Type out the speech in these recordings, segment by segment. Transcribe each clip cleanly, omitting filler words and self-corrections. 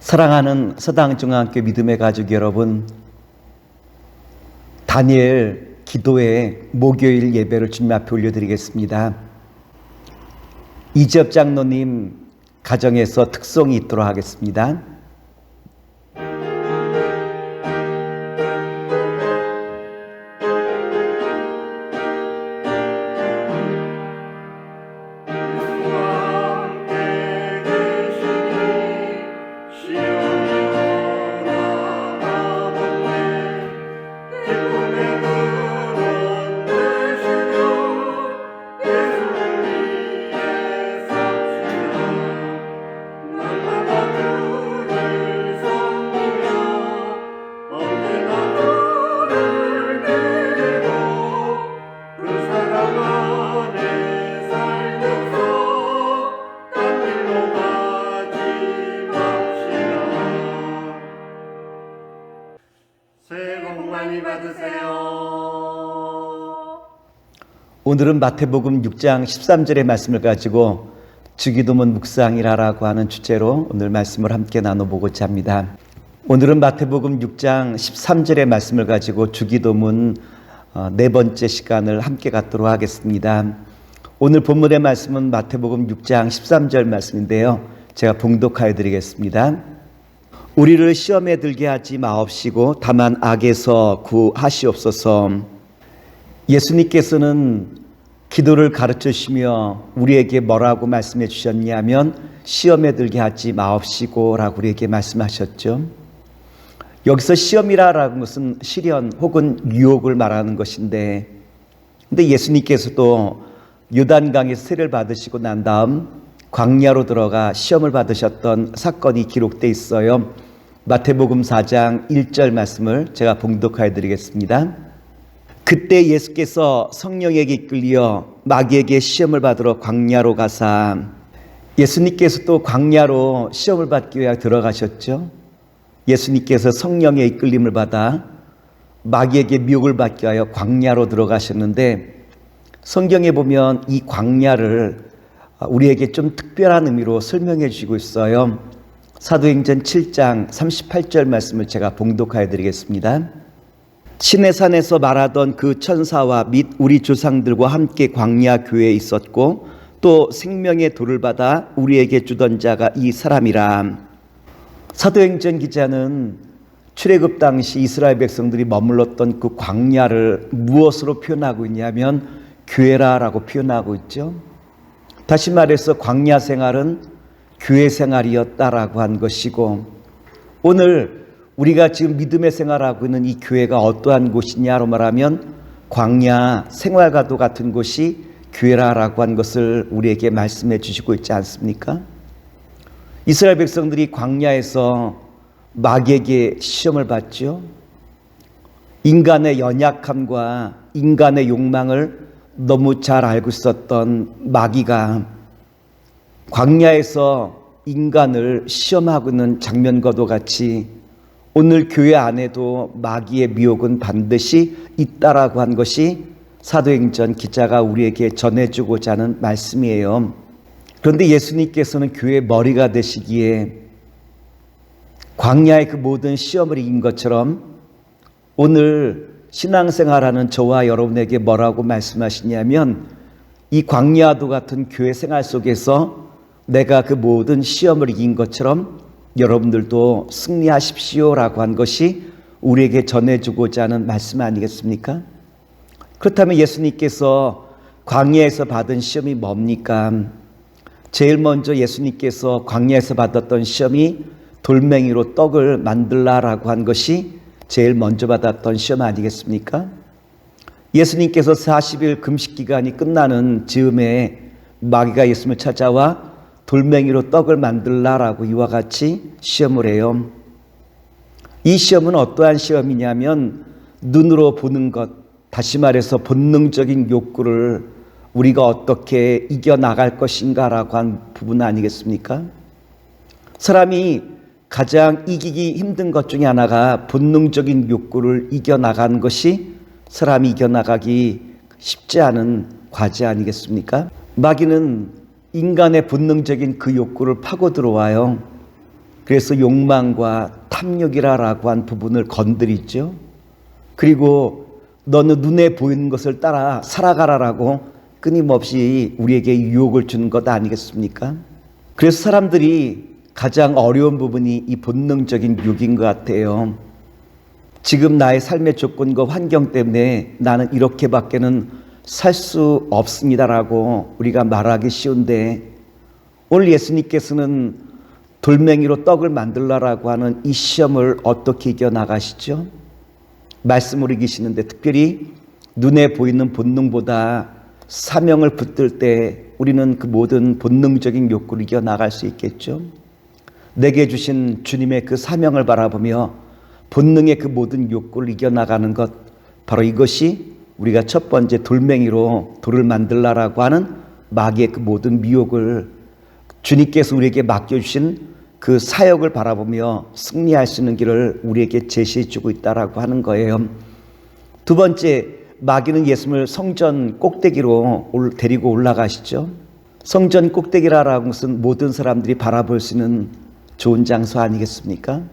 사랑하는 서당중앙교 믿음의 가족 여러분, 다니엘 기도회 목요일 예배를 주님 앞에 올려드리겠습니다. 이지엽 장로님 가정에서 특송이 있도록 하겠습니다. 새해 복 많이 받으세요. 오늘은 마태복음 6장 13절의 말씀을 가지고 주기도문 묵상이라고 하는 주제로 오늘 말씀을 함께 나눠보고자 합니다. 오늘은 마태복음 6장 13절의 말씀을 가지고 주기도문 네 번째 시간을 함께 갖도록 하겠습니다. 오늘 본문의 말씀은 마태복음 6장 13절 말씀인데요. 제가 봉독하여 드리겠습니다. 우리를 시험에 들게 하지 마옵시고 다만 악에서 구하시옵소서. 예수님께서는 기도를 가르쳐 주시며 우리에게 뭐라고 말씀해 주셨냐면 시험에 들게 하지 마옵시고 라고 우리에게 말씀하셨죠. 여기서 시험이라는 것은 시련 혹은 유혹을 말하는 것인데, 근데 예수님께서도 요단강에서 세례를 받으시고 난 다음 광야로 들어가 시험을 받으셨던 사건이 기록되어 있어요. 마태복음 4장 1절 말씀을 제가 봉독하여 드리겠습니다. 그때 예수께서 성령에게 이끌려 마귀에게 시험을 받으러 광야로 가사, 예수님께서 또 광야로 시험을 받기 위해 들어가셨죠. 예수님께서 성령의 이끌림을 받아 마귀에게 미혹을 받기 위하여 광야로 들어가셨는데, 성경에 보면 이 광야를 우리에게 좀 특별한 의미로 설명해 주시고 있어요. 사도행전 7장 38절 말씀을 제가 봉독하여 드리겠습니다. 시내산에서 말하던 그 천사와 및 우리 조상들과 함께 광야 교회에 있었고 또 생명의 돌을 받아 우리에게 주던 자가 이 사람이라. 사도행전 기자는 출애굽 당시 이스라엘 백성들이 머물렀던 그 광야를 무엇으로 표현하고 있냐면 교회라고 표현하고 있죠. 다시 말해서 광야 생활은 교회 생활이었다라고 한 것이고, 오늘 우리가 지금 믿음의 생활하고 있는 이 교회가 어떠한 곳이냐로 말하면 광야 생활과도 같은 곳이 교회라고 한 것을 우리에게 말씀해 주시고 있지 않습니까? 이스라엘 백성들이 광야에서 마귀에게 시험을 받죠. 인간의 연약함과 인간의 욕망을 너무 잘 알고 있었던 마귀가 광야에서 인간을 시험하고 있는 장면과도 같이 오늘 교회 안에도 마귀의 미혹은 반드시 있다라고 한 것이 사도행전 기자가 우리에게 전해주고자 하는 말씀이에요. 그런데 예수님께서는 교회의 머리가 되시기에 광야의 그 모든 시험을 이긴 것처럼 오늘 신앙생활하는 저와 여러분에게 뭐라고 말씀하시냐면 이 광야도 같은 교회 생활 속에서 내가 그 모든 시험을 이긴 것처럼 여러분들도 승리하십시오라고 한 것이 우리에게 전해주고자 하는 말씀 아니겠습니까? 그렇다면 예수님께서 광야에서 받은 시험이 뭡니까? 제일 먼저 예수님께서 광야에서 받았던 시험이 돌멩이로 떡을 만들라라고 한 것이 제일 먼저 받았던 시험 아니겠습니까? 예수님께서 40일 금식 기간이 끝나는 즈음에 마귀가 예수님을 찾아와 돌멩이로 떡을 만들라라고 이와 같이 시험을 해요. 이 시험은 어떠한 시험이냐면 눈으로 보는 것, 다시 말해서 본능적인 욕구를 우리가 어떻게 이겨나갈 것인가라고 한 부분 아니겠습니까? 사람이 가장 이기기 힘든 것 중에 하나가 본능적인 욕구를 이겨나가는 것이 사람이 이겨나가기 쉽지 않은 과제 아니겠습니까? 마귀는 인간의 본능적인 그 욕구를 파고 들어와요. 그래서 욕망과 탐욕이라고 한 부분을 건드리죠. 그리고 너는 눈에 보이는 것을 따라 살아가라라고 끊임없이 우리에게 유혹을 주는 것 아니겠습니까? 그래서 사람들이 가장 어려운 부분이 이 본능적인 유혹인 것 같아요. 지금 나의 삶의 조건과 환경 때문에 나는 이렇게밖에는 살 수 없습니다라고 우리가 말하기 쉬운데, 오늘 예수님께서는 돌멩이로 떡을 만들라라고 하는 이 시험을 어떻게 이겨나가시죠? 말씀으로 이기시는데, 특별히 눈에 보이는 본능보다 사명을 붙들 때 우리는 그 모든 본능적인 욕구를 이겨나갈 수 있겠죠. 내게 주신 주님의 그 사명을 바라보며 본능의 그 모든 욕구를 이겨나가는 것, 바로 이것이 우리가 첫 번째 돌멩이로 돌을 만들라라고 하는 마귀의 그 모든 미혹을 주님께서 우리에게 맡겨주신 그 사역을 바라보며 승리할 수 있는 길을 우리에게 제시해 주고 있다라고 하는 거예요. 두 번째, 마귀는 예수님을 성전 꼭대기로 데리고 올라가시죠. 성전 꼭대기라는 것은 모든 사람들이 바라볼 수 있는 좋은 장소 아니겠습니까?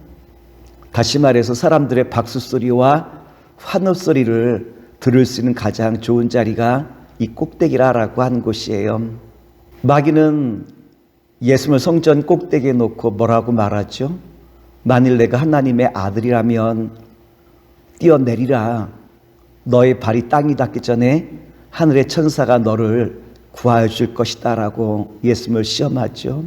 다시 말해서 사람들의 박수 소리와 환호 소리를 들을 수 있는 가장 좋은 자리가 이 꼭대기라고 하는 곳이에요. 마귀는 예수님을 성전 꼭대기에 놓고 뭐라고 말하죠? 만일 내가 하나님의 아들이라면 뛰어내리라. 너의 발이 땅이 닿기 전에 하늘의 천사가 너를 구하여 줄 것이다 라고 예수님을 시험하죠.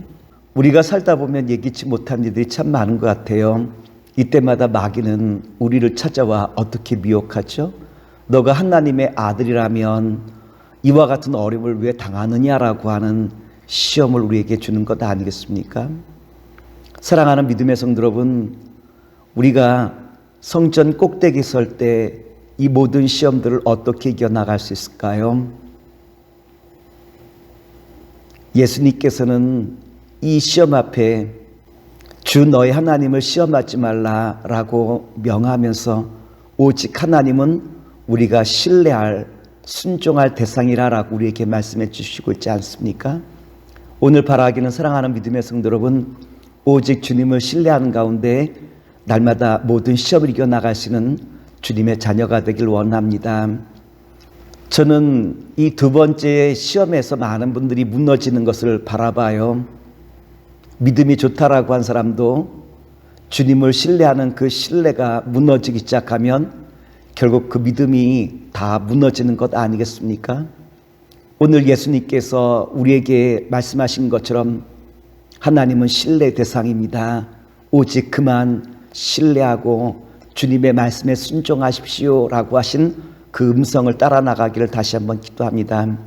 우리가 살다 보면 예기치 못한 일들이 참 많은 것 같아요. 이때마다 마귀는 우리를 찾아와 어떻게 미혹하죠? 너가 하나님의 아들이라면 이와 같은 어려움을 왜 당하느냐라고 하는 시험을 우리에게 주는 것 아니겠습니까? 사랑하는 믿음의 성도 여러분, 우리가 성전 꼭대기에 설 때 이 모든 시험들을 어떻게 이겨나갈 수 있을까요? 예수님께서는 이 시험 앞에 주 너의 하나님을 시험하지 말라라고 명하면서 오직 하나님은 우리가 신뢰할, 순종할 대상이라라고 우리에게 말씀해 주시고 있지 않습니까? 오늘 바라기는 사랑하는 믿음의 성도 여러분, 오직 주님을 신뢰하는 가운데 날마다 모든 시험을 이겨나갈 수 있는 주님의 자녀가 되길 원합니다. 저는 이 두 번째 시험에서 많은 분들이 무너지는 것을 바라봐요. 믿음이 좋다라고 한 사람도 주님을 신뢰하는 그 신뢰가 무너지기 시작하면 결국 그 믿음이 다 무너지는 것 아니겠습니까? 오늘 예수님께서 우리에게 말씀하신 것처럼 하나님은 신뢰 대상입니다. 오직 그만 신뢰하고 주님의 말씀에 순종하십시오 라고 하신 그 음성을 따라 나가기를 다시 한번 기도합니다.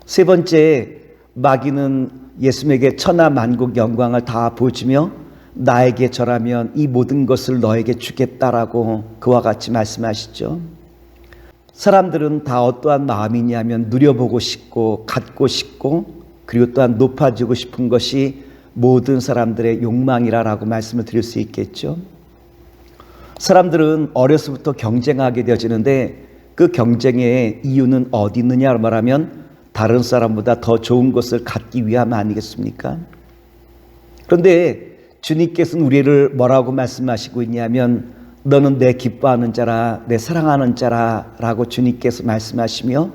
세 번째, 마귀는 예수님에게 천하 만국 영광을 다 보여주며 나에게 절하면 이 모든 것을 너에게 주겠다라고 그와 같이 말씀하시죠. 사람들은 다 어떠한 마음이냐면 누려보고 싶고 갖고 싶고 그리고 또한 높아지고 싶은 것이 모든 사람들의 욕망이라고 말씀을 드릴 수 있겠죠. 사람들은 어려서부터 경쟁하게 되어지는데 그 경쟁의 이유는 어디 있느냐 말하면 다른 사람보다 더 좋은 것을 갖기 위함 아니겠습니까? 그런데 주님께서는 우리를 뭐라고 말씀하시고 있냐면 너는 내 기뻐하는 자라, 내 사랑하는 자라 라고 주님께서 말씀하시며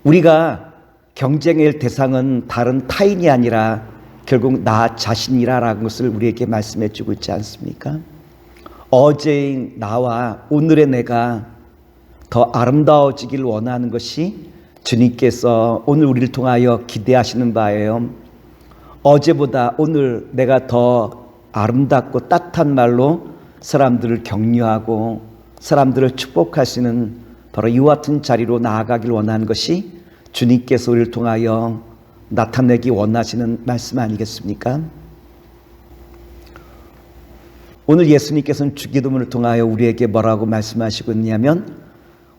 우리가 경쟁의 대상은 다른 타인이 아니라 결국 나 자신이라는 것을 우리에게 말씀해 주고 있지 않습니까? 어제의 나와 오늘의 내가 더 아름다워지길 원하는 것이 주님께서 오늘 우리를 통하여 기대하시는 바예요. 어제보다 오늘 내가 더 아름답고 따뜻한 말로 사람들을 격려하고 사람들을 축복할 수 있는 바로 이와 같은 자리로 나아가길 원하는 것이 주님께서 우리를 통하여 나타내기 원하시는 말씀 아니겠습니까? 오늘 예수님께서는 주기도문을 통하여 우리에게 뭐라고 말씀하시고 있냐면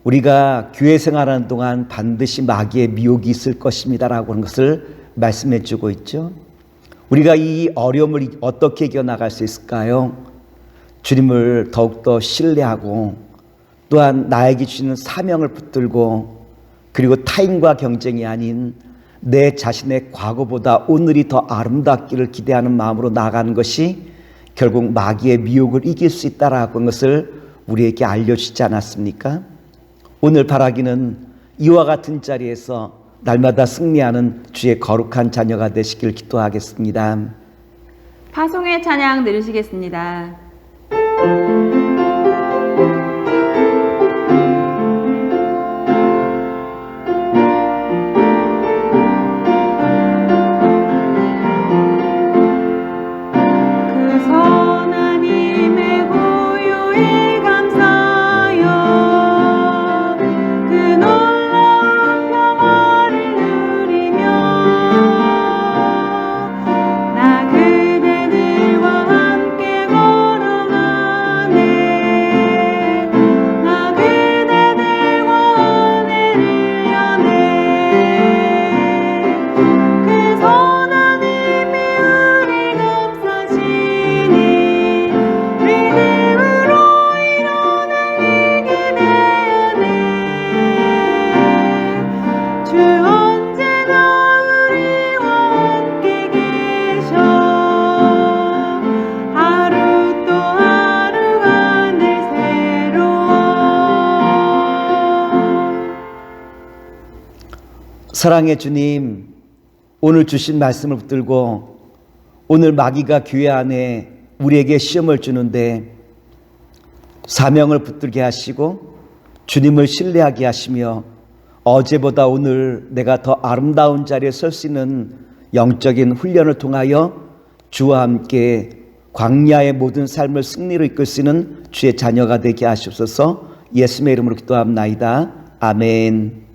우리가 교회 생활하는 동안 반드시 마귀의 미혹이 있을 것입니다 라고 하는 것을 말씀해 주고 있죠. 우리가 이 어려움을 어떻게 이겨나갈 수 있을까요? 주님을 더욱더 신뢰하고 또한 나에게 주시는 사명을 붙들고 그리고 타인과 경쟁이 아닌 내 자신의 과거보다 오늘이 더 아름답기를 기대하는 마음으로 나아가는 것이 결국 마귀의 미혹을 이길 수 있다라고 하는 것을 우리에게 알려주지 않았습니까? 오늘 바라기는 이와 같은 자리에서 날마다 승리하는 주의 거룩한 자녀가 되시길 기도하겠습니다. 파송의 찬양 들으시겠습니다. 사랑의 주님, 오늘 주신 말씀을 붙들고 오늘 마귀가 교회 안에 우리에게 시험을 주는데 사명을 붙들게 하시고 주님을 신뢰하게 하시며 어제보다 오늘 내가 더 아름다운 자리에 설 수 있는 영적인 훈련을 통하여 주와 함께 광야의 모든 삶을 승리로 이끌 수 있는 주의 자녀가 되게 하시옵소서. 예수님의 이름으로 기도합나이다. 아멘.